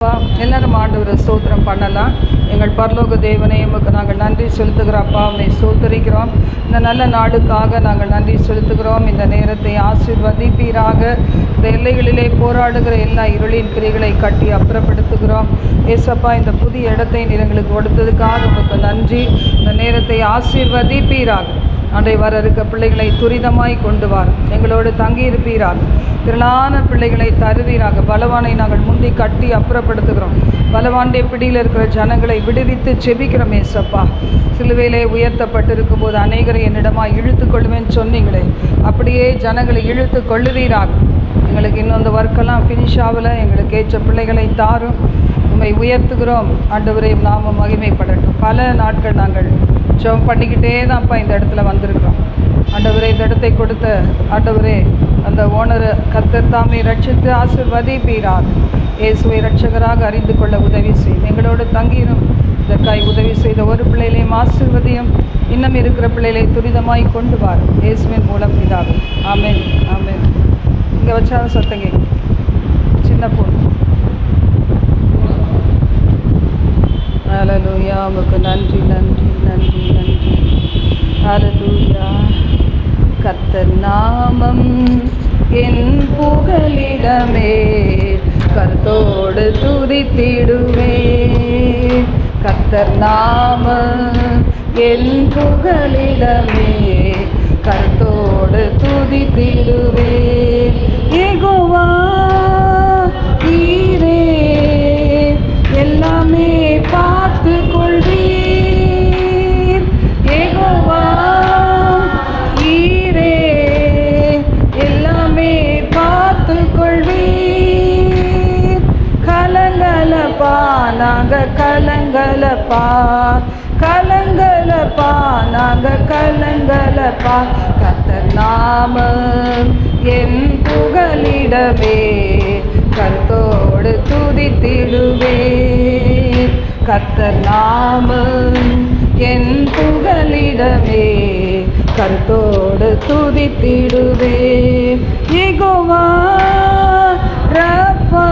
எல்லாரும் ஆண்டவரை ஸ்தோத்திரம் பண்ணலாம். எங்கள் பரலோக தேவனே, உமக்கு நாங்கள் நன்றி செலுத்துகிறோம். அப்பா, உம்மை ஸ்தோத்திரிக்கிறோம். இந்த நல்ல நாளுக்காக நாங்கள் நன்றி செலுத்துகிறோம். இந்த நேரத்தை ஆசீர்வதிப்பீராக. இந்த எல்லைகளிலே போராடுகிற எல்லா இருளின் கிரிகளை கட்டி அப்புறப்படுத்துகிறோம். ஏசப்பா, இந்த புதிய இடத்தை நீர் எங்களுக்கு கொடுத்ததுக்காக உமக்கு நன்றி. இந்த நேரத்தை ஆசீர்வதிப்பீராக. அன்றை வர இருக்க பிள்ளைகளை துரிதமாய் கொண்டு வார். எங்களோடு தங்கியிருப்பீராக. திரளான பிள்ளைகளை தருவீராக. பலவானை நாங்கள் முந்தி கட்டி அப்புறப்படுத்துகிறோம். பலவானுடைய பிடியில் இருக்கிற ஜனங்களை விடுவித்து செபிக்கிறோம். ஏசப்பா, சிலுவையிலே உயர்த்தப்பட்டிருக்கும் போது அநேகரை என்னிடமாக இழுத்து கொள்வேன்னு சொன்னீங்களே, அப்படியே ஜனங்களை இழுத்து கொள்ளுவீராக. எங்களுக்கு இன்னும் இந்த ஒர்க்கெல்லாம் ஃபினிஷ் ஆகலை. எங்களுக்கு ஏற்ற பிள்ளைகளை தாரும். உம்மை உயர்த்துகிறோம். ஆண்டவரே, நாம மகிமைப்படட்டும். பல நாட்கள் நாங்கள் ஜெபம் பண்ணிக்கிட்டே தான்ப்பா இந்த இடத்துல வந்திருக்கிறோம். ஆண்டவரே, இந்த இடத்தை கொடுத்த ஆண்டவரே, அந்த ஓனரை கர்த்தர் தாமே ரட்சித்து ஆசீர்வதிப்பீராக. இயேசுவை ரட்சகராக அறிந்து கொள்ள உதவி செய்யும். எங்களோடு தங்கிடும். இதற்காய் உதவி செய்த ஒரு பிள்ளைகளையும் ஆசீர்வதியும். இன்னும் இருக்கிற பிள்ளைகளை துரிதமாய் கொண்டு வாரும். இயேசுவின் மூலம் இதாகும். ஆமென், ஆமென். இங்கே வச்சாலும் சத்தம் கேட்கும். சின்ன பொண்ணு. ஹல்லேலூயா. உமக்கு நன்றி, நன்றி, நன்றி, நன்றி. ஹல்லேலூயா. கர்த்தர் நாமம் என் புகலிடமே, கர்த்தரோடு துதித்திடுவே. கர்த்தர் நாமம் என் புகலிடமே, கர்த்தரோடு துதித்திடுவே. யெகோவா நீரே எல்லாமே பார்த்து கொள்வீர். யெகோவா நீரே எல்லாமே பார்த்து கொள்வீர். கலங்கலப்பா நாங்க கலங்கலப்பா, கலங்கலப்பா நாங்க கலங்கலப்பா. கர்த்தர் நாமம் என் புகலிடமே, கர்த்தரோடு துதித்திடுவே. கர்த்தர் நாமம் என் புகலிடமே, கர்த்தரோடு துதித்திடுவே. யெகோவா ரப்பா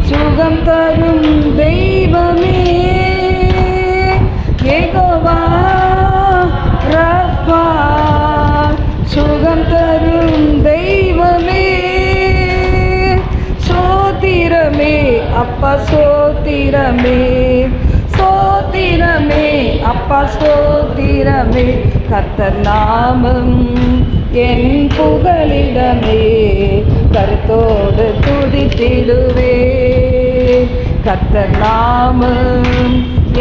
சுகம் தரும் தெய்வமே. யெகோவா ரப்பா சுகம் தரும் தெய்வமே. சோத்திரமே அப்பா, சோத்திரமே, சோத்திரமே அப்பா, சோத்திரமே. கர்த்தர் நாமம் என் புகலிடமே, கர்த்தரோடு துதித்திடுவே. கர்த்தர் நாமம்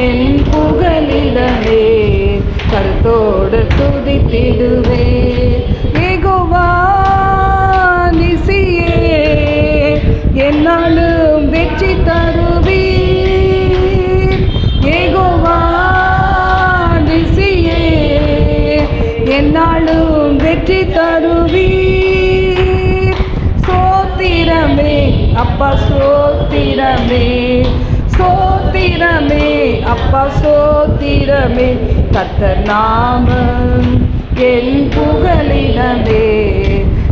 என் புகலிடமே, கர்த்தரோடு துதித்திடுவே. யெகோவா நிசியே என்னாலும் வெற்றி தருவீர். யெகோவா நிசியே என்னாலும் வெற்றி தருவீர். சோத்திரமே அப்பா, சோத்திரமே, சோத்திரமே அப்பா, சோத்திரமே. கர்த்தர் நாமம் என் புகலிடமே,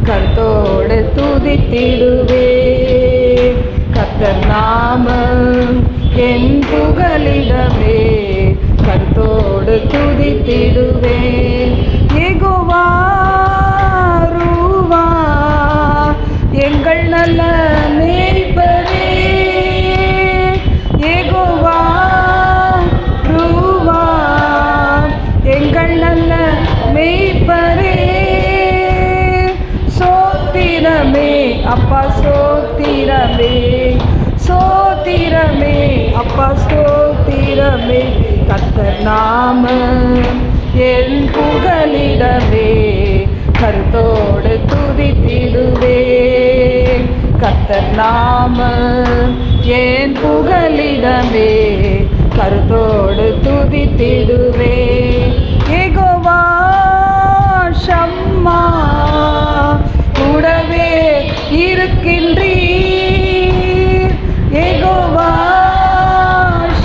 கர்த்தரோடு துதித்திடுவே. கர்த்தர் நாமம் என் புகலிடமே, கர்த்தரோடு துதித்திடுவே. யெகோவா ரூவா எங்கள் நல்ல மேய்ப்பரே. யெகோவா ரூவா எங்கள் நல்ல மேய்ப்பரே. சோத்திரமே அப்பா, சோத்திரமே, சோத்திரமே அப்பா, சோத்திரமே. கர்த்தர் நாமம் என் புகலிடமே, கர்த்தரோடு துதித்திடுவே. கர்த்தர் நாமம் என் புகலிடமே, கர்த்தரோடு துதித்திடுவே. யெகோவா ஷம்மா கூடவே இருக்கின்றீர். யெகோவா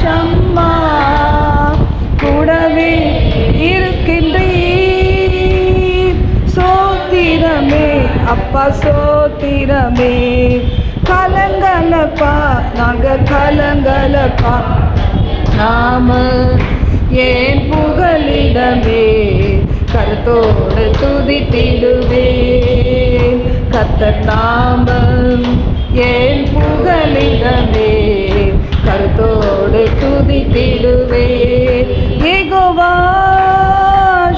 ஷம்மா கூடவே இருக்கின்றீர். சோத்திரமே அப்பா, சோத்திரமே. கலங்கலப்பா கலங்கலப்பா நாம ஏன் புகலிடமே கருத்தோடு துதித்திடுவேன் கர்த்தர் நாமம் ஏன் புகலிடமே கருத்தோடு துதித்திடுவேன் யெகோவா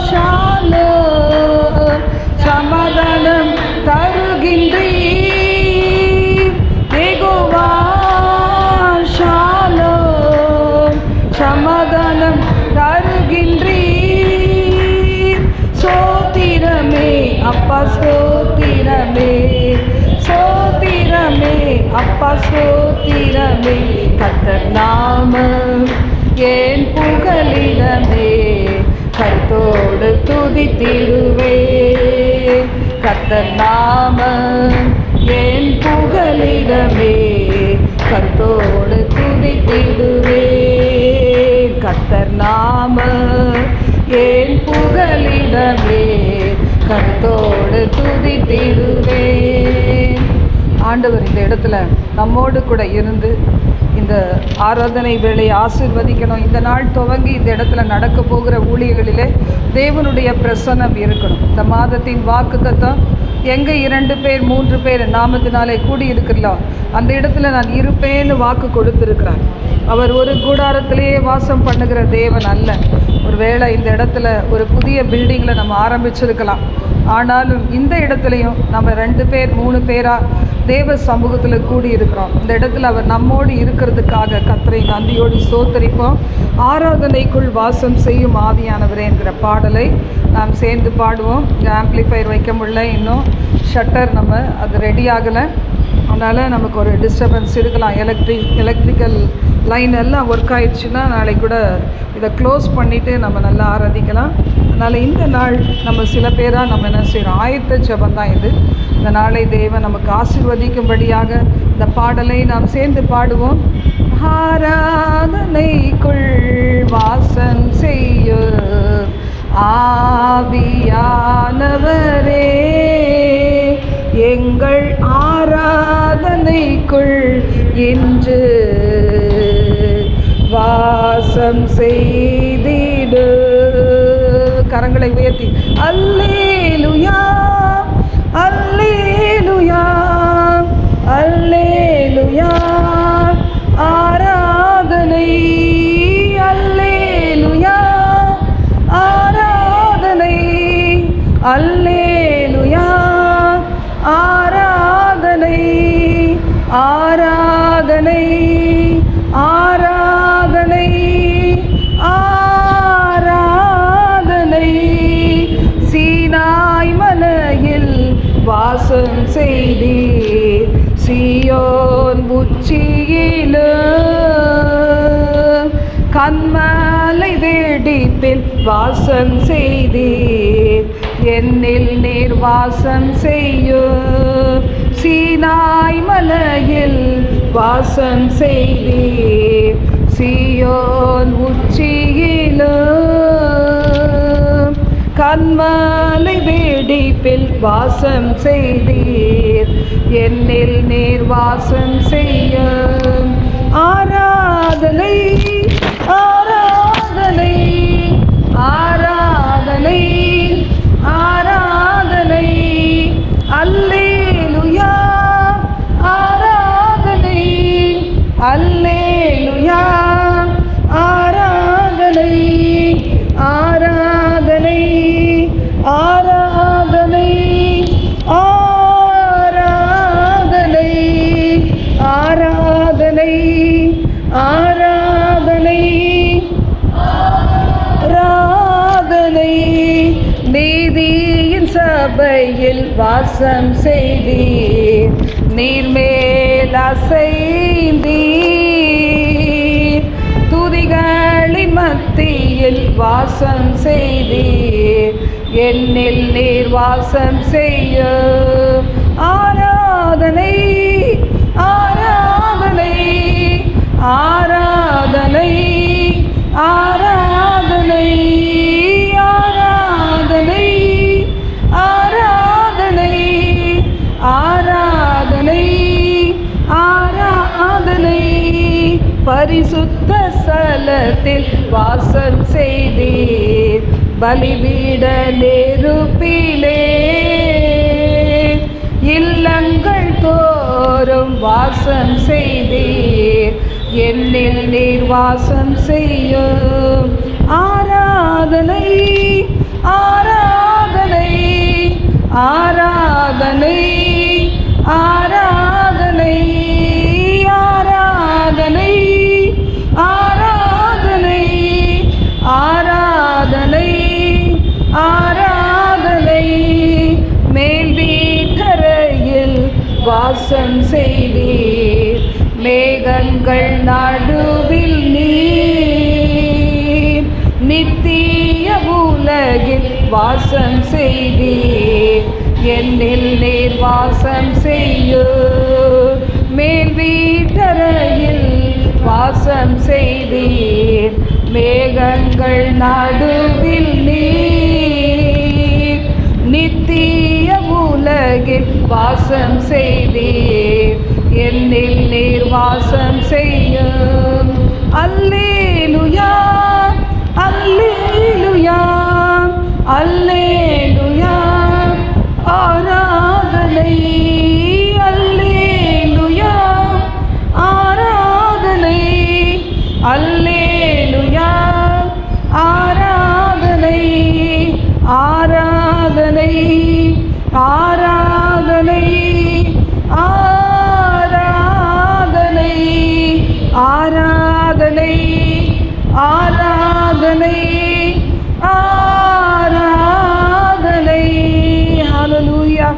ஷாலோம் சமாதானம் தருகின்றீர் யெகோவா ஷாலோம் சமாதானம் தருகின்றீர் சோத்திரமே அப்பா சோத்திரமே சோத்திரமே அப்பா சோத்திரமே கர்த்தர் நாமம் ஏன் புகலிடமே கருத்தோடு துதித்திடுவேன் கர்த்தர் நாமம் ஏன் புகலிடமே கருத்தோடு துதித்திடுவேன் கர்த்தர் நாமம் ஏன் புகலிடமே கருத்தோடு துதித்திடுவேன். ஆண்டவர் இந்த இடத்துல நம்மோடு கூட இருந்து இந்த ஆராதனை வேளையை ஆசீர்வதிக்கணும். இந்த நாள் துவங்கி இந்த இடத்துல நடக்க போகிற ஊழியர்களிலே தேவனுடைய பிரசன்னம் இருக்கணும். இந்த மாதத்தின் வாக்குத்தத்தம் எங்கே 2 பேர் 3 பேர் நாமத்தினாலே கூடி இருக்கிறலோ அந்த இடத்துல நான் இருப்பேன்னு வாக்கு கொடுத்திருக்கிறார். அவர் ஒரு கூடாரத்திலேயே வாசம் பண்ணுகிற தேவன் அல்ல. ஒரு வேளை இந்த இடத்துல ஒரு புதிய பில்டிங்கில் நம்ம ஆரம்பிச்சிருக்கலாம். ஆனாலும் இந்த இடத்துலையும் நம்ம 2 பேர் 3 பேராக தேவ சமூகத்தில் கூடி இருக்கிறோம். இந்த இடத்துல அவர் நம்மோடு இருக்கிறதுக்காக கர்த்தரை நன்றியோடு ஸ்தோத்தரிப்போம். ஆராதனைக்குள் வாசம் செய்யும் ஆவியானவரே என்கிற பாடலை நாம் சேர்ந்து பாடுவோம். இங்கே ஆம்ப்ளிஃபையர் வைக்க முடியல, இன்னும் ஷட்டர் நம்ம அது ரெடி ஆகலை. அதனால் நமக்கு ஒரு டிஸ்டர்பன்ஸ் இருக்கலாம். எலக்ட்ரிக்கல் லைன் எல்லாம் ஒர்க் ஆயிடுச்சுன்னா நாளைக்கு கூட இதை க்ளோஸ் பண்ணிவிட்டு நம்ம நல்லா ஆராதிக்கலாம். அதனால் இந்த நாள் நம்ம சில பேராக நம்ம என்ன செய்கிறோம், ஆயத்த ஜெபம் தான் இது. இந்த நாளை தேவன் நமக்கு ஆசீர்வதிக்கும்படியாக இந்த பாடலை நாம் சேர்ந்து பாடுவோம். ஆராதனைக்குள் வாசம் செய்யும் ஆவியானவரே எங்கள் ஆராதனைக்குள் இன்று வாசம் செய்திடு. கரங்களை உயர்த்தி அல்லேலூயா அல்லேலூயா அல்லேலூயா ஆராதனை அல்லேலூயா ஆராதனை அல்லேலூயா ஆராதனை ஆராதனை ஆராதனை ஆராதனை சீனாய் மலையில் வாசம் செய்தீர் சீயோன் உச்சியிலும் கன்மலை வெடிப்பில் வாசம் செய்தீர் என்னில் நீர் வாசம் செய்யும் சீனாய் மலையில் வாசம் செய்தீர் சீயோன் உச்சியிலும் கன்மலை வெடிப்பில் வாசம் செய்தீர் என்னில் நீர் வாசம் செய்யும் ஆராதனை ஆராதனை ஆராதனை ஆராதனை அல்லேலூயா ஆராதனை அல்லேலூயா ஆராதனை ஆராதனை ஆராதனை ஆராதனை ஆராதனை ஆராதனை ஆராதனை நீதியின் சபையில் வாசம் செய்தீர் நீர்மேல் அசைந்தீர் துதிகளின் மத்தியில் வாசம் செய்தீர் என்னில் நீர் வாசம் செய்ய ஆராதனை ஆராதனை ஆராதனை ஆராதனை ஆராதனை ஆராதனை ஆராதனை ஆராதனை பரிசுத்த ஸ்தலத்தில் வாசம் செய்தீர். பலிபீட நெருப்பிலே இல்லங்கள் தோறும் வாசம் செய்தீர். என்னில் நீர் வாசம் செய்யும். ஆராதனை ஆராதனை ஆராதனை ஆராதனை ஆராதனை ஆராதனை ஆராதனை ஆராதனை. மேல் வீட்டறையில் வாசம் செய்தீர். மேகங்கள் நடுவில் நீர். நித்திய உலகில் வாசம் செய்தீர். என்னில் நீர் வாசம் செய்யும். மேல் வீட்டறையில் வாசம் செய்தீர். மேகங்கள் நடுவில் நீர். நித்திய உலகில் வாசம் செய்தீர். என்னில் நீர் வாசம் செய்யும். அல்லேலூயா அல்லேலூயா அல்லேலூயா. ஆராதனை அல்லேலூயா ஆராதனை அல்லேலூயா ஆராதனை ஆராதனை ஆராதனை ஆராதனை ஆராதனை ஆராதனை ஆராதனை. ஹல்லேலூயா.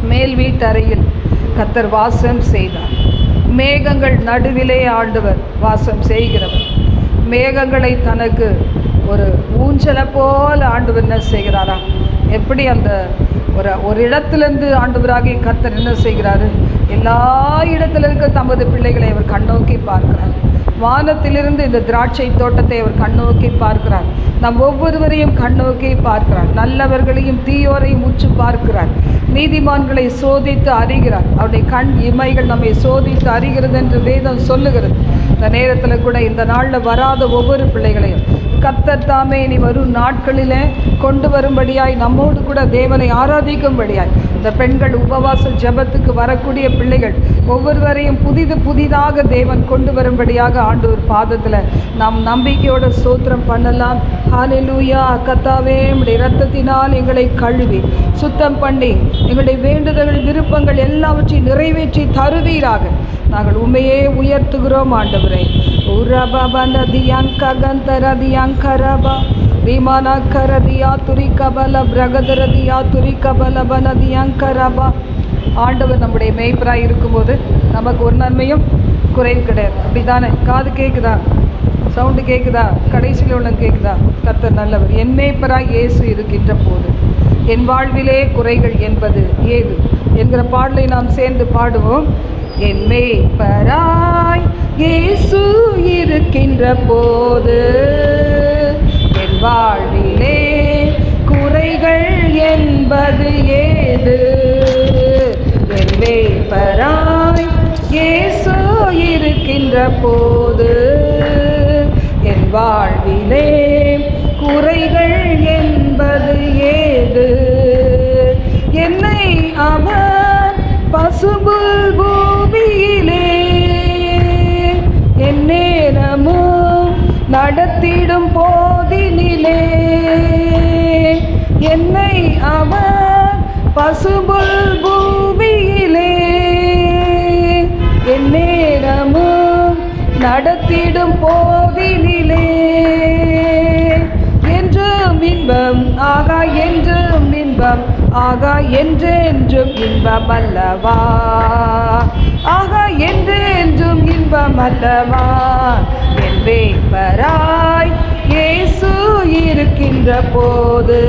மேல் வீட்டறையில் கர்த்தர் வாசம் செய்தார். மேகங்கள் நடுவிலே ஆண்டவர் வாசம் செய்கிறவர். மேகங்களை தனக்கு ஒரு ஊஞ்சலை போல ஆண்டவர் என்ன செய்கிறாரா? எப்படி அந்த ஒரு இடத்துலேருந்து ஆண்டவராகிய கர்த்தர் என்ன செய்கிறாரு? எல்லா இடத்துல இருக்க தமது பிள்ளைகளை அவர் கண்ணோக்கி பார்க்கிறார். வானத்திலிருந்து இந்த திராட்சை தோட்டத்தை அவர் கண்ணோக்கி பார்க்கிறார். நம் ஒவ்வொருவரையும் கண்ணோக்கி பார்க்கிறார். நல்லவர்களையும் தீயோரையும் உற்று பார்க்கிறார். நீதிமான்களை சோதித்து அறிகிறார். அவருடைய கண் இமைகள் நம்மை சோதித்து அறிகிறது என்று வேதம் சொல்லுகிறது. இந்த நேரத்தில் கூட இந்த நாளில் வராத ஒவ்வொரு பிள்ளைகளையும் கர்த்தர் தாமே இனி வரும் நாட்களில் கொண்டு வரும்படியாய், நம்மோடு கூட தேவனை ஆராதிக்கும்படியாய், இந்த பெண்கள் உபவாச ஜெபத்துக்கு வரக்கூடிய பிள்ளைகள் ஒவ்வொருவரையும் புதிதாக தேவன் கொண்டு வரும்படியாக ஆண்டவர் பாதத்தில் நாம் நம்பிக்கையோட ஸ்தோத்திரம் பண்ணலாம். ஹல்லேலூயா. கர்த்தாவே, உம்முடைய இரத்தத்தினால் எங்களை கழுவி சுத்தம் பண்ணி எங்களுடைய வேண்டுதல்கள் விருப்பங்கள் எல்லாவற்றையும் நிறைவேற்றி தருவீராக நாங்கள் உண்மையே உயர்த்துகிறோம் ஆண்டவரே. உரபா நதியங்கரதியங்கரபா விமானா கரதியா துரிகபல பிரகதரதியா துரிகபல பனதியங்கரபா. ஆண்டவர் நம்முடைய மேய்ப்பராய் இருக்கும்போது நமக்கு ஒரு நன்மையும் குறைவு கிடையாது. அப்படிதானே? காது கேட்குதா? சவுண்டு கேட்குதா? கடைசியில் உள்ள கேட்குதா? கர்த்தர் நல்லவர். என் மேய்ப்பராய் இயேசு இருக்கின்ற போது என் வாழ்விலே குறைகள் என்பது ஏது என்கிற பாடலை நாம் சேர்ந்து பாடுவோம். என் மேய்ப்பராய் இயேசு இருக்கின்ற போது என் வாழ்விலே குறைகள் என்பது ஏது? என் மேய்ப்பராய் இயேசு இருக்கின்ற போது என் வாழ்விலே குறைகள் என்பது ஏது? என்னை அவர் பசும்புல் பூமியிலே எந்நேரமும் நடத்திடும் போதினிலே, என்னை அவர் பசும்புல் பூமியிலே எந்நேரமும் நடத்திடும் போதினிலே, என்றும் இன்பம் ஆகா என்றும் இன்பம் ஆகா என்றென்றும் இன்பம் அல்லவா, ஆகா என்றென்றும் இன்பம் அல்லவா. என் மேய்ப்பராய் இயேசு இருக்கின்ற போது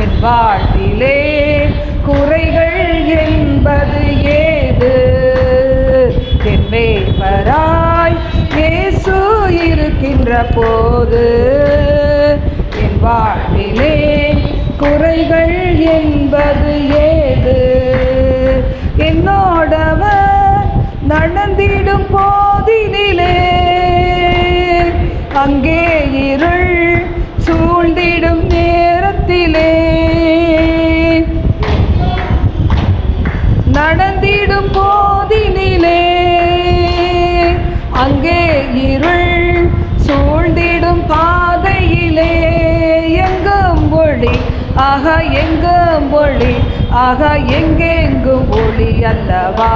என் வாழ்விலே குறைகள் என்பது ஏது? என் மேய்ப்பராய் இயேசு இருக்கின்ற போது என் வாழ்விலே குறைகள் என்பது ஏது? என்னோடவர் நடந்திடும் போதினிலே அங்கே இருள் சூழ்ந்திடும் நேரத்திலே நடந்திடும் போதினிலே அங்கே இருள் சூழ்ந்திடும் பாதையிலே எங்கும் ஒளி ஆகா எங்கும் ஒளி ஆகா எங்கெங்கும் ஒளி அல்லவா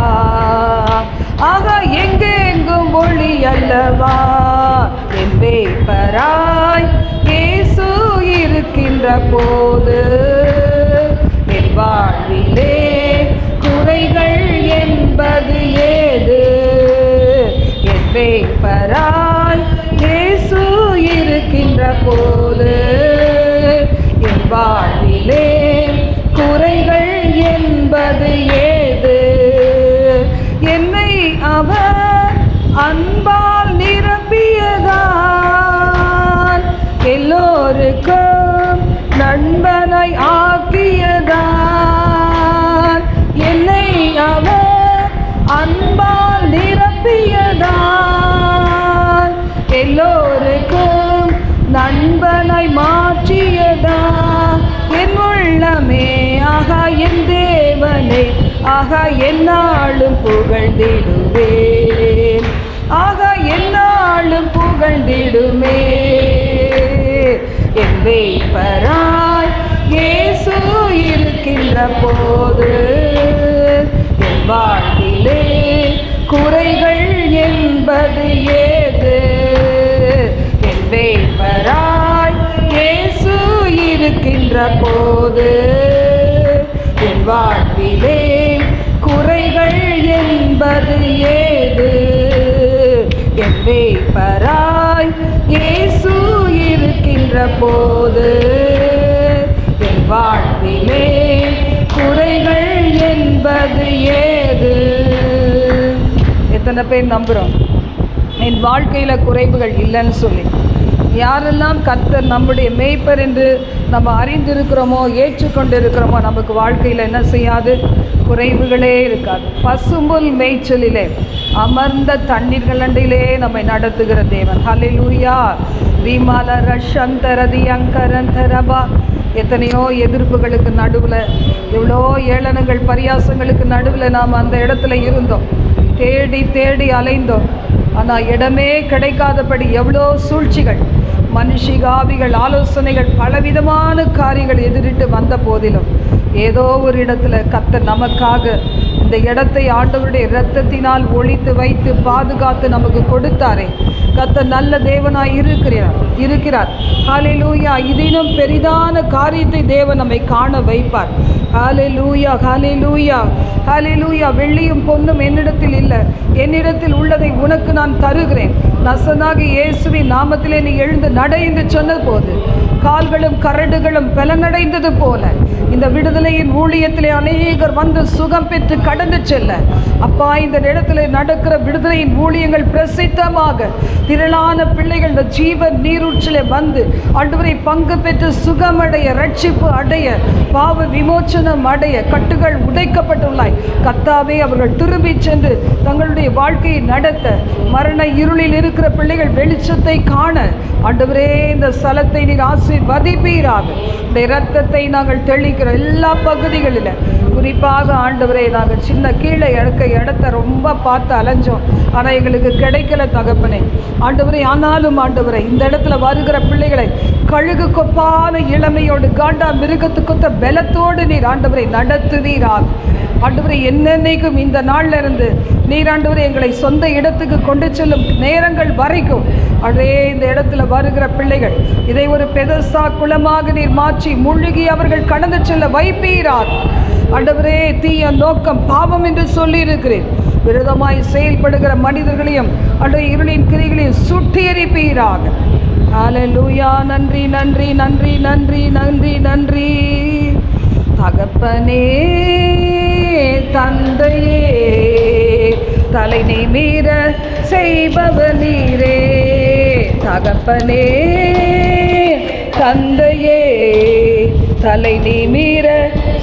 ஆகா எங்கெங்கும் ஒளி அல்லவா என் மேய்ப்பராய் இயேசு இருக்கின்ற போது என் வாழ்விலே குறைகள் என்பது ஏது என் மேய்ப்பராய் இயேசு இருக்கின்ற போது என் வாழ்விலே குறைகள் என்பது ஏது என்னை அவர் அன்பால் நிரப்பியதான் எல்லோருக்கும் நண்பனை ஆக்கியதான் என்னை அவர் அன்பால் நிரப்பியதான் எல்லோருக்கும் நண்பனை மாற்றியதா என் உள்ளமே ஆகா என் தேவனே ஆகா என்னாலும் புகழ்ந்திடுவேன் ஆகா என்னாலும் புகழ்ந்திடுமே என் மேய்ப்பராய் இயேசு இருக்கின்ற போது என் வாழ்விலே குறைகள் என்பது ஏது என் மேய்ப்பராய் இயேசு இருக்கின்ற போது என் வாழ்விலே குறைகள் என்பது ஏது என் மேய்ப்பராய் இயேசு இருக்கின்ற போது என் வாழ்விலே குறைகள் என்பது ஏது எத்தனை பேர் நம்புகிறோம் என் வாழ்க்கையில் குறைவுகள் இல்லைன்னு சொல்லி யாரெல்லாம் கர்த்தர் நம்முடைய மேய்ப்பர் என்று நம்ம அறிந்திருக்கிறோமோ ஏற்றுக்கொண்டிருக்கிறோமோ நமக்கு வாழ்க்கையில் என்ன செய்யாது குறைவுகளே இருக்காது பசும்புல் மேய்ச்சலிலே அமர்ந்த தண்ணீர்கள் அண்டையிலே நம்மை நடத்துகிற தேவன் ஹல்லேலூயா ரீமால ரஷந்தரதி அங்கரந்தரபா எத்தனையோ எதிர்ப்புகளுக்கு நடுவில் எவ்வளோ ஏளனங்கள் பரியாசங்களுக்கு நடுவில் நாம் அந்த இடத்துல இருந்தோம் தேடி தேடி அலைந்தோம் ஆனால் இடமே கிடைக்காதபடி எவ்வளோ சூழ்ச்சிகள் மனுஷிகாவிகள் ஆலோசனைகள் பலவிதமான காரியங்கள் எதிரிட்டு வந்த போதிலும் ஏதோ ஒரு இடத்துல கர்த்தர் நமக்காக இந்த இடத்தை ஆண்டவருடைய இரத்தத்தினால் ஒழித்து வைத்து பாதுகாத்து நமக்கு கொடுத்தாரே கர்த்தர் நல்ல தேவனாய் இருக்கிறார் ஹல்லேலூயா இதிலும் பெரிதான காரியத்தை தேவன் நம்மை காண வைப்பார் ஹல்லேலூயா ஹல்லேலூயா ஹல்லேலூயா வெள்ளியும் பொன்னும் என்னிடத்தில் இல்லை என்னிடத்தில் உள்ளதை உனக்கு நான் தருகிறேன் நசனாகி இயேசுவின் நாமத்திலே நீ எழுந்து நடை என்று சொன்னது போது கால்களும் கரடுகளும் பலனடைந்தது போல இந்த விடுதலையின் ஊழியத்திலே அநேகர் வந்து சுகம் பெற்று கடந்து செல்ல அப்பா இந்த இடத்துல நடக்கிற விடுதலையின் ஊழியங்கள் பிரசித்தமாக திரளான பிள்ளைகள் இந்த ஜீவன் நீரூற்றிலே வந்து ஆண்டவரை பங்கு பெற்று சுகமடைய ரட்சிப்பு அடைய பாவ விமோச்சனம் அடைய கட்டுகள் உடைக்கப்பட்டுள்ளாய் கர்த்தாவே அவர்கள் திரும்பி சென்று தங்களுடைய வாழ்க்கையை நடத்த மரண இருளில் இருக்கிற பிள்ளைகள் வெளிச்சத்தை காண ஆண்டவரே இந்த ஸ்தலத்தை நீர் ஆசீர்வதிப்பீராக இந்த இரத்தத்தை நாங்கள் தெளிக்கிற எல்லா பகுதிகளில் குறிப்பாக ஆண்டவரே நாங்கள் சின்ன கீழே இடத்த ரொம்ப பார்த்து அலைஞ்சோம் ஆனால் எங்களுக்கு கிடைக்கல தகப்பனே ஆண்டவரே ஆனாலும் ஆண்டவரே இந்த இடத்துல வருகிற பிள்ளைகளை கழுகு கொப்பான இளமையோடு காண்டா மிருகத்துக்கொத்த பலத்தோடு நீர் ஆண்டவரை நடத்துவீராக ஆண்டவரே என்னென்னைக்கும் இந்த நாளில் இருந்து நீர் ஆண்டவரே எங்களை சொந்த இடத்துக்கு கொண்டு செல்லும் நேரங்கள் வரைக்கும் அதே இந்த இடத்துல வருகிற பிள்ளைகள் இதை ஒரு பெதசா குளமாக நீர் மாற்றி முழுகி அவர்கள் கடந்து செல்ல வைப்பீராக ஆண்டவரே தீய நோக்கம் பாவம் என்று சொல்லி இருக்கிறேன் விரோதமாய் செயல்படுகிற மனிதர்களையும் அந்த இருளின் கிரிகளையும் சுட்டி எரிப்பீராக ஹல்லேலூயா நன்றி நன்றி நன்றி நன்றி நன்றி நன்றி தகப்பனே தந்தையே தலை நிமிர செய்பவர் நீரே தகப்பனே தந்தையே தலை நிமிர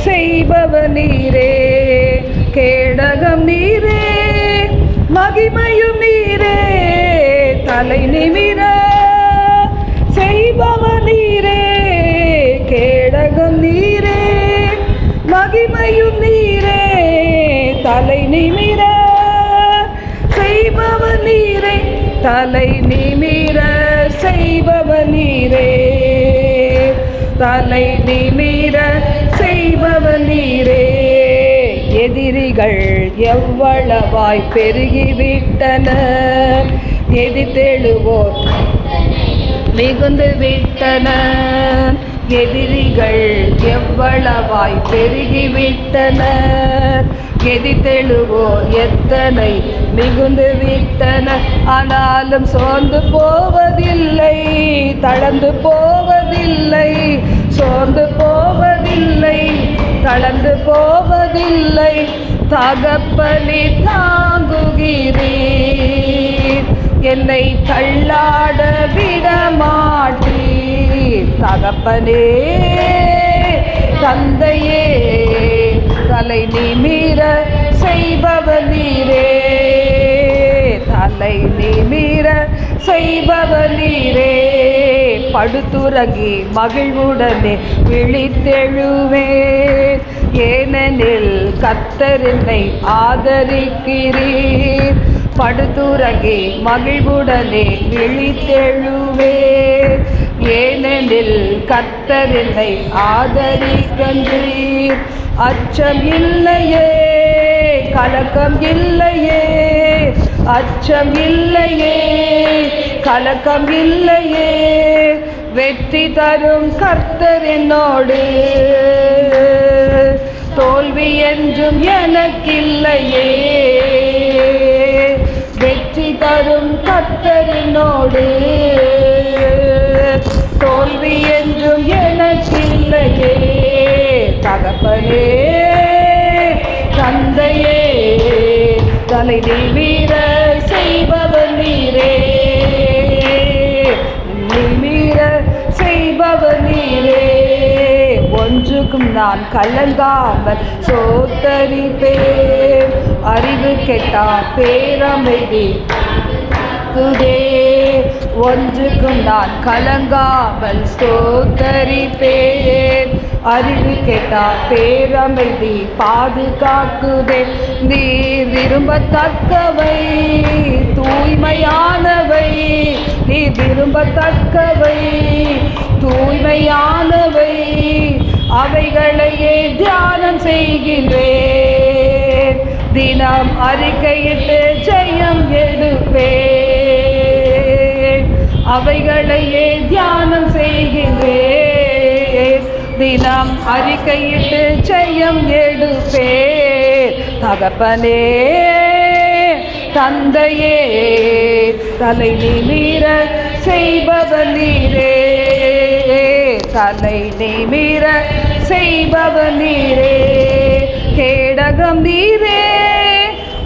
செய்பவர் நீரே கேடகம் நீரே மகிமையும் நீரே, தலை நிமிர செய்பவர் நீரே, கேடகம் நீரே. மகிமையும் நீரே, தலை நிமிர செய்பவர் நீரே, தலை நிமிர செய்பவர் நீரே, தலை நிமிர செய்பவர் நீரே. எதிரிகள் எவ்வளவாய் பெருகிவிட்டனர், எதிர்த்தெழுவோர் மிகுந்து விட்டனர். எதிரிகள் எவ்வளவாய் பெருகிவிட்டனர், எதிர்த்தெழுவோர் எத்தனை மிகுந்து விட்டனர். ஆனாலும் சோர்ந்து போவதில்லை, தளர்ந்து போவதில்லை, சோர்ந்து போவதில்லை, தளர்ந்து போவதில்லை. தகப்பனே தாங்குகிறீர், என்னை தள்ளாட விட மாட்டீர். தகப்பனே தந்தையே, தலை நிமிர செய்பவர் நீரே, தலை நிமிர செய்பவர் நீரே. படுத்துறங்கி மகிழ்வுடனே விழித்தெழுவேன், ஏனெனில் கர்த்தர் என்னை ஆதரிக்கிறீர். படுத்துறங்கி மகிழ்வுடனே விழித்தெழுவேன், ஏனெனில் கர்த்தர் என்னை ஆதரிக்கின்றீர். அச்சம் இல்லையே, கலக்கம் இல்லையே, அச்சம் இல்லையே, கலக்கம் இல்லையே. வெற்றி தரும் கர்த்தர் என்னோடு, தோல்வி என்றும் எனக்கில்லையே. வெற்றி தரும் கர்த்தர் என்னோடு, தோல்வி என்றும் எனக்கில்லையே. தகப்பனே தந்தையே, தலை நிமிர செய்பவர் நீரே, நிமிர செய்பவர் நீரே. ஒன்றுக்கும் நான் கலங்காமல் சோத்தரிப்பேன், அறிவு கெட்டா பேரமைதி துதே. ஒன்றுக்கும் நான் கலங்காமல் ஸ்தோத்தரிப்பேன், அறிவு கெட்டா பேரமைதி பாதுகாக்குதே. நீர் விரும்பத்தக்கவை தூய்மையானவை, நீர் விரும்பத்தக்கவை தூய்மையானவை, அவைகளையே தியானம் செய்கின்றேன். தினம் அறிக்கையிட்டு ஜெயம் எடுப்பேன், அவைகளையே தியானம் செய்கின்றேன். தினம் அறிக்கையிட்டு ஜெயம் எடுப்பேன். தகப்பனே தந்தையே, தலை நிமிர செய்பவர் நீரே, தலை நிமிர செய்பவர் நீரே. கேடகம் நீரே,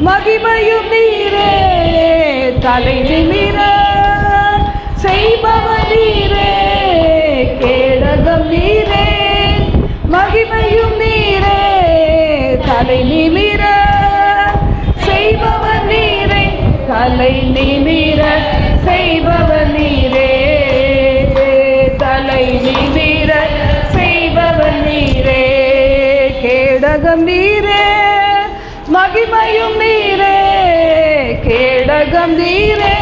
மகிமையும் நீரே, தலை நிமிர செய்பவர் நீரே. கேடகம் நீரே, மகிமையும் நீரே, தலை நிமிர செய்பவர் நீரே, தலை நிமிர செய்பவர் நீரே, தலை நிமிர செய்பவர் நீரே. கேடகம் நீரே, மகிமையும் நீரே, கேடகம் நீரே,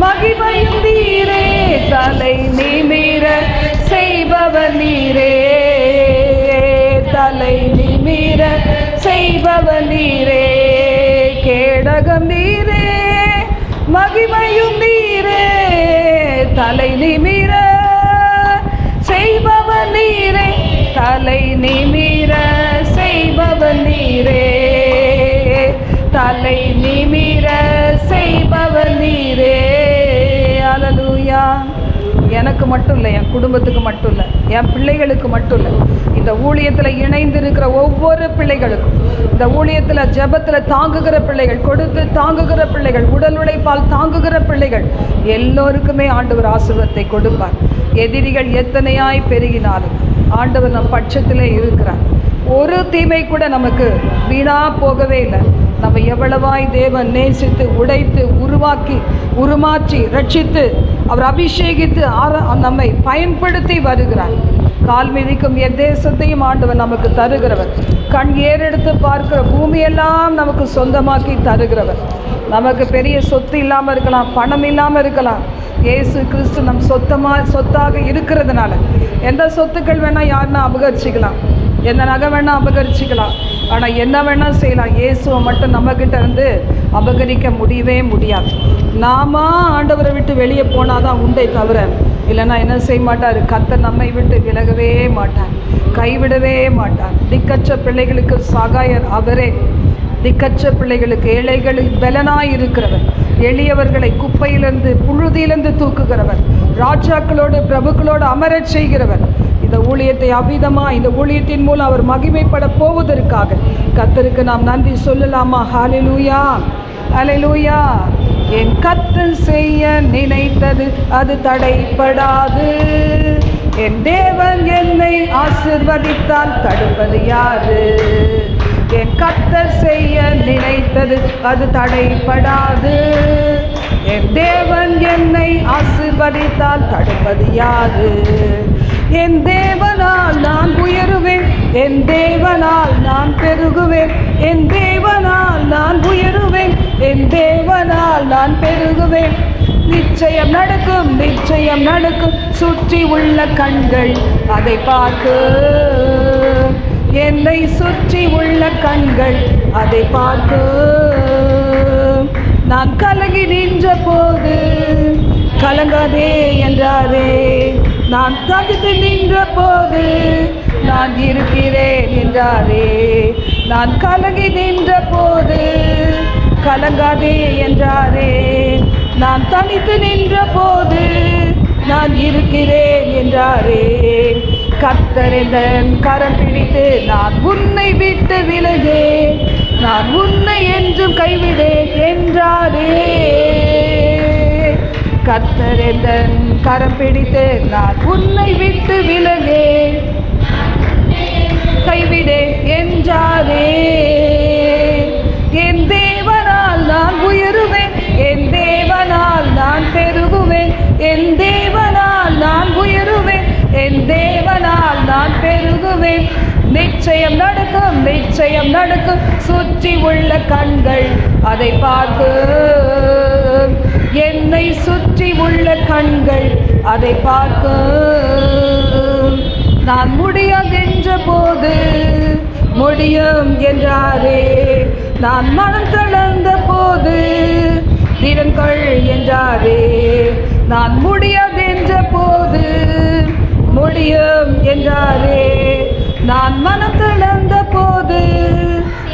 மகிமையும் நீரே, தலை நிமிர செய்பவர் நீரே, தலை நிமிர செய்பவர் நீரே. கேடகம் நீரே, மகிமையும் நீரே, தலை நிமிர செய்பவர் நீரே, தலை நிமிர செய்பவர் நீரே, தலை நிமிர செய்பவர் நீரே. அல்லேலூயா. எனக்கு மட்டும் இல்லை, என் குடும்பத்துக்கு மட்டும் இல்லை, என் பிள்ளைகளுக்கு மட்டும் இல்லை, இந்த ஊழியத்தில் இணைந்து இருக்கிற ஒவ்வொரு பிள்ளைகளுக்கும், இந்த ஊழியத்தில் ஜெபத்தில் தாங்குகிற பிள்ளைகள், கொடுத்து தாங்குகிற பிள்ளைகள், உடல் உழைப்பால் தாங்குகிற பிள்ளைகள் எல்லோருக்குமே ஆண்டவர் ஆசீர்வாதத்தை கொடுப்பார். எதிரிகள் எத்தனையாய் பெருகினாலும் ஆண்டவர் நம் பட்சத்திலே இருக்கிறார். ஒரு தீமை கூட நமக்கு வீணாக போகவே இல்லை. நம்ம எவ்வளவாய் தேவன் நேசித்து உடைத்து உருமாற்றி ரட்சித்து அவர் அபிஷேகித்து நம்மை பயன்படுத்தி வருகிறார். கால் மிதிக்கும் எத்தேசத்தையும் ஆண்டவர் நமக்கு தருகிறவர். கண் ஏறெடுத்து பார்க்கிற பூமியெல்லாம் நமக்கு சொந்தமாக்கி தருகிறவர். நமக்கு பெரிய சொத்து இல்லாமல் இருக்கலாம், பணம் இல்லாமல் இருக்கலாம். இயேசு கிறிஸ்து நம் சொத்தாக இருக்கிறதுனால எந்த சொத்துக்கள் வேணால் யாருன்னா அபகரிச்சிக்கலாம், எந்த நகை வேணால் அபகரிச்சிக்கலாம், ஆனால் என்ன வேணால் செய்யலாம். இயேசுவை மட்டும் நம்மக்கிட்ட இருந்து அபகரிக்க முடியவே முடியாது. நாம ஆண்டவரை விட்டு வெளியே போனால் தான் உண்டை தவிர இல்லைன்னா என்ன செய்ய மாட்டார். கர்த்தர் நம்மை விட்டு விலகவே மாட்டார், கைவிடவே மாட்டார். திக்கற்ற பிள்ளைகளுக்கு சகாயர் அவரே. திக்கற்ற பிள்ளைகளுக்கு, ஏழைகளுக்கு பலனாய் இருக்கிறவர், எளியவர்களை குப்பையிலிருந்து புழுதியிலிருந்து தூக்குகிறவர், ராஜாக்களோடு பிரபுக்களோடு அமரச் செய்கிறவர். இந்த ஊழியத்தை அபிதமாக இந்த ஊழியத்தின் மூலம் அவர் மகிமைப்பட போவதற்காக கர்த்தருக்கு நாம் நன்றி சொல்லலாமா? ஹல்லேலூயா, ஹல்லேலூயா. என் கர்த்தர் செய்ய நினைத்தது அது தடைப்படாது. என் தேவன் என்னை ஆசீர்வதித்தால் தடுப்பது யாரு? என் கர்த்தர் செய்ய நினைத்தது அது தடைப்படாது. என் தேவன் என்னை ஆசீர்வதித்தால் தடுப்பது யாரு? என் தேவனால் நான் உயருவேன், என் தேவனால் நான் பெருகுவேன், என் தேவனால் நான் உயருவேன், என் தேவனால் நான் பெருகுவேன். நிச்சயம் நடக்கும், நிச்சயம் நடக்கும். சுற்றி உள்ள கண்கள் அதை பார்க்கும், என்னை சுற்றி உள்ள கண்கள் அதை பார்க்கும். நான் கலங்கி நின்ற போது கலங்காதே என்றாரே, நான் தகுத்து நின்ற போது நான் இருக்கிறேன் என்றாரே. நான் கலங்கி நின்ற போது கலங்காதே என்றாரே, நான் தனித்து நின்ற போது நான் இருக்கிறேன் என்றாரே. கர்த்தர் என் கரம் பிடித்து நான் உன்னை விட்டு விலகேன், நான் உன்னை என்றும் கைவிடேன் என்றாரே. கர்த்தர் என் கரம் பிடித்து நான் உன்னை விட்டு விலகேன், கைவிடேன் என்றாரே. என் தேவனால் நான் உயருவேன், என் தேவனால் நான் பெருகுவேன், என் தேவனால் நான் உயருவேன், என் தேவனால் நான் பெருகுவேன். நிச்சயம் நடக்கும், நிச்சயம் நடக்கும். சுற்றி உள்ள கண்கள் அதை பார்க்கும், என்னை சுற்றி உள்ள கண்கள் அதை பார்க்கும். நான் முடியாதென்ற போது முடியும் என்றாரே, நான் மனம் தளர்ந்த போது திடன்கள் என்றாரே. நான் முடியாதென்ற போது முடியும் என்றாரே, நான் மனம் தளர்ந்த போது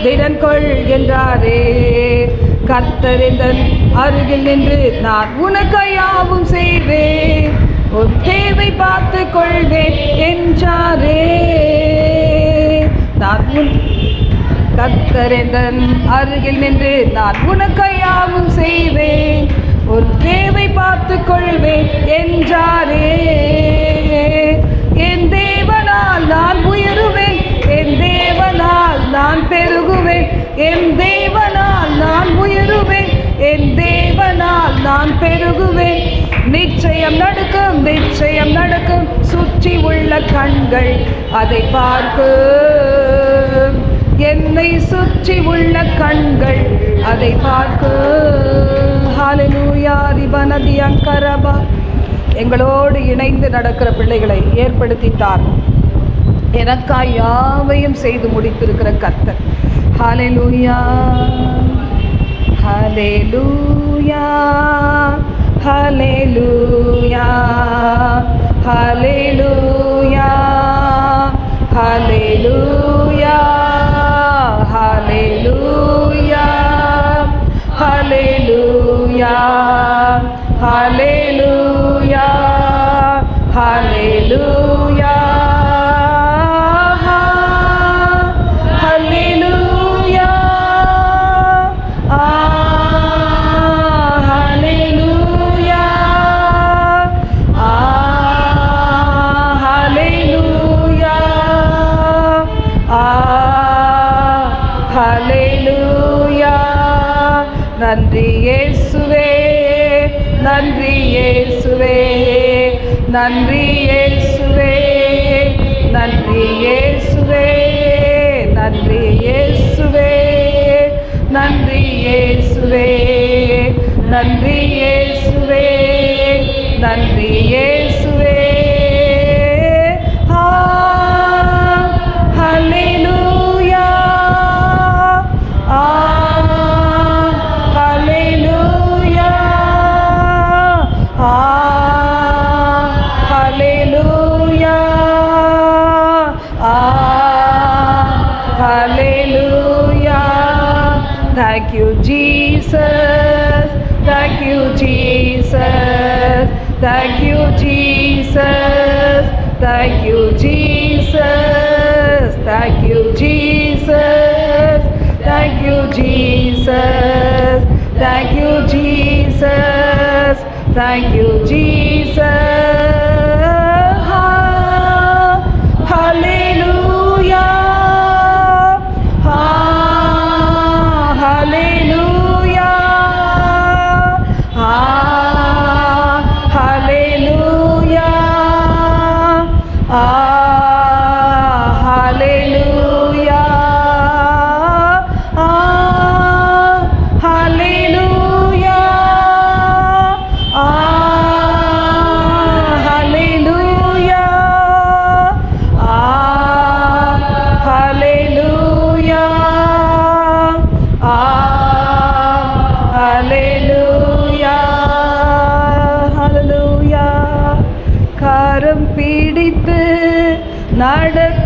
திடன்கள் என்றாரே. கர்த்தர் என் அருகில் நின்று நான் உனக்கு யாவும் செய்வேன், உன் தேவை பார்த்து கொள்வேன் என்றாரே. நான் கர்த்தர் என் அருகில் நின்று நான் உனக்கு யாவும் செய்வேன், உன் தேவை பார்த்து கொள்வேன் என்றாரே. என் தேவனால் நான் உயருவேன், என் தேவனால் நான் பெருகுவேன், என் தேவனால் நான் உயருவேன், என் தேவனால் நான் பெருகுவேன். நிச்சயம் நடக்கும், நிச்சயம் நடக்கும். சுற்றி உள்ள கண்கள் அதை பார்க்கும், என்னை சுற்றி உள்ள கண்கள் அதை பார்க்கும். ஹல்லேலூயா. ரிபனதி அங்கரபா. எங்களோடு இணைந்து நடக்கிற பிள்ளைகளை ஏற்படுத்தித்தார், எனக்காய் யாவையும் செய்து முடித்திருக்கிற கர்த்தர். ஹல்லேலூயா, ஹல்லேலூயா, ஹல்லேலூயா, ஹல்லேலூயா, ஹல்லேலூயா, ஹல்லேலூயா, ஹல்லேலூயா, ஹல்லேலூயா, ஹல்லேலூயா, ஹல்லேலூயா, ஹல்லேலூயா, ஹல்லேலூயா, நன்றி இயேசுவே, நன்றி இயேசுவே, நன்றி இயேசுவே, நன்றி இயேசுவே, நன்றி இயேசுவே, நன்றி இயேசுவே, நன்றி இயேசுவே, நன்றி இயேசுவே. ஹல்லேலூயா, ஹல்லேலூயா, ஹல்லேலூயா, ஹல்லேலூயா. Thank you Jesus, thank you Jesus, thank you Jesus, thank you Jesus, thank you Jesus, thank you Jesus, thank you Jesus, thank you Jesus. Hallelujah, hallelujah, hallelujah, hallelujah, hallelujah, hallelujah, hallelujah, hallelujah, hallelujah. கரம் பிடித்து நடத்துவார்,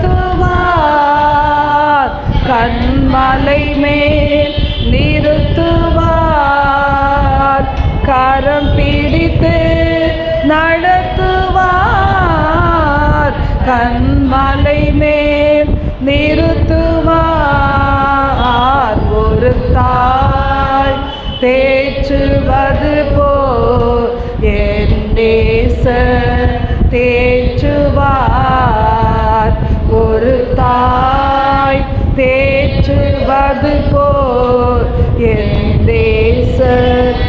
கண்மலை மேல் நிறுத்துவார். கரம் பிடித்து நடத்துவார், கண்மலை மேல் நிறுத்துவார். ஒரு தாய் தேற்றுவது போல் என் நேசர் தேற்றுவார். ஒரு தாய் தேற்றுவது போல் என் நேசர்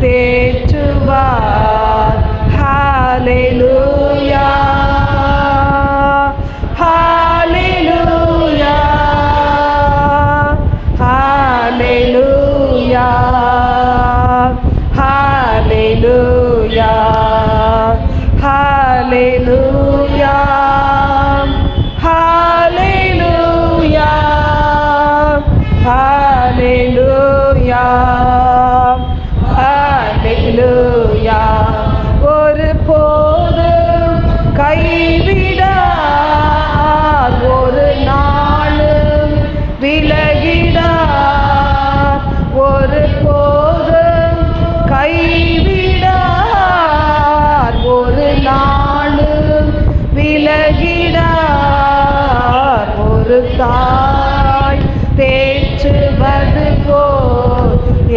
தேற்றுவார். ஹல்லேலூயா, ஹல்லேலூயா, ஹல்லேலூயா, ஹல்லேலூயா, hallelujah, hallelujah, hallelujah, hallelujah. ஒரு போதும் கைவிடார், ஒரு நாளும் விலகிடார். ஒரு போதும் கைவிடார், ஒரு நாளும் விலகிடார். ஒரு தாய் தேற்றுவது போல்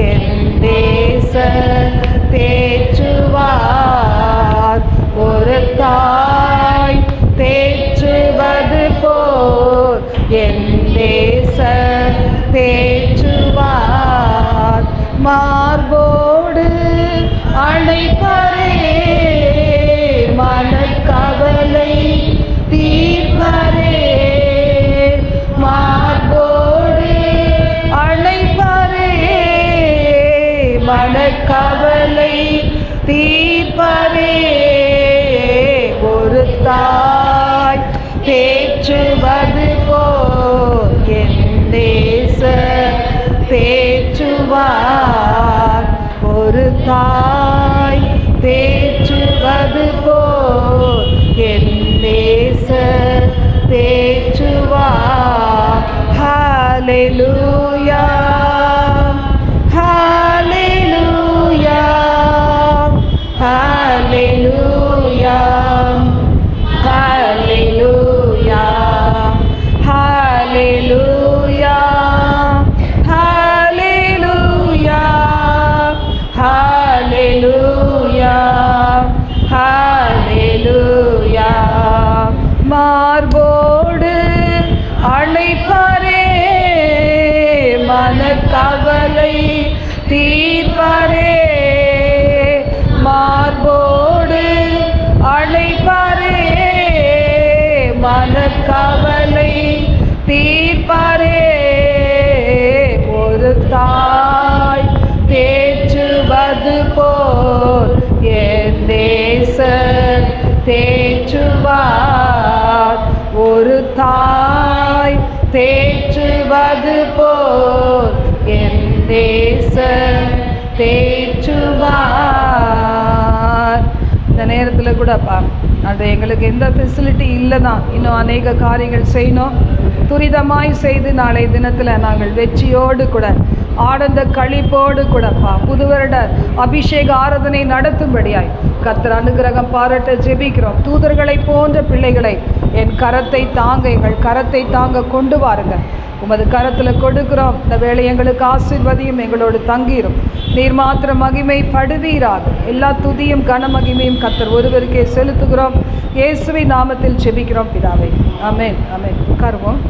என் நேசர் தேற்றுவார். ஒரு தாய் தேற்றுவது போல் என் நேசர் தேற்றுவார். மார்போடு அழைப்பரே, மனக்கவலை தீர்ப்பரே. மார்போடு அழைப்பரே, மனக்கவலை தீர்ப்பரே. ஒரு தாய் தேற்றுவது போல் என் நேசர் தேற்றுவார். ஒரு தாய் தேற்றுவது போல் என் நேசர் தேற்றுவார். ஹல்லேலூயா, ஹல்லேலூயா, ஹல்லேலூயா, ஹல்லேலூயா, ஹல்லேலூயா, ஹல்லேலூயா, ஹல்லேலூயா, ஹல்லேலூயா. மார்போடு அழைப்பரே, மன தாய் தேற்றுவது போல் என் தேச தேற்றுவார். இந்த நேரத்தில் கூடப்பா அது எங்களுக்கு எந்த ஃபெசிலிட்டி இல்லை தான், இன்னும் அநேக காரியங்கள் செய்யணும். துரிதமாய் செய்து நாளை தினத்தில் நாங்கள் வெற்றியோடு கூட ஆனந்த களிப்போடு கூடப்பா புது வருட அபிஷேக ஆராதனை நடத்தும்படியாய் கர்த்தர் அனுகிரகம் பாராட்ட ஜெபிக்கிறோம். தூதர்களை போன்ற பிள்ளைகளை என் கரத்தை தாங்க, எங்கள் கரத்தை தாங்க கொண்டு வாருங்க. உமது கரத்தில் கொடுக்கிறோம். இந்த வேளை எங்களுக்கு ஆசீர்வதியும், எங்களோடு தங்கிரும். நீர் மாத்திர மகிமை படுவீராக. எல்லா துதியும் கன மகிமையும் கர்த்தர் ஒருவருக்கே செலுத்துகிறோம். இயேசுவின் நாமத்தில் ஜெபிக்கிறோம் பிதாவே. ஆமென் ஆமென். உட்காருவோம்.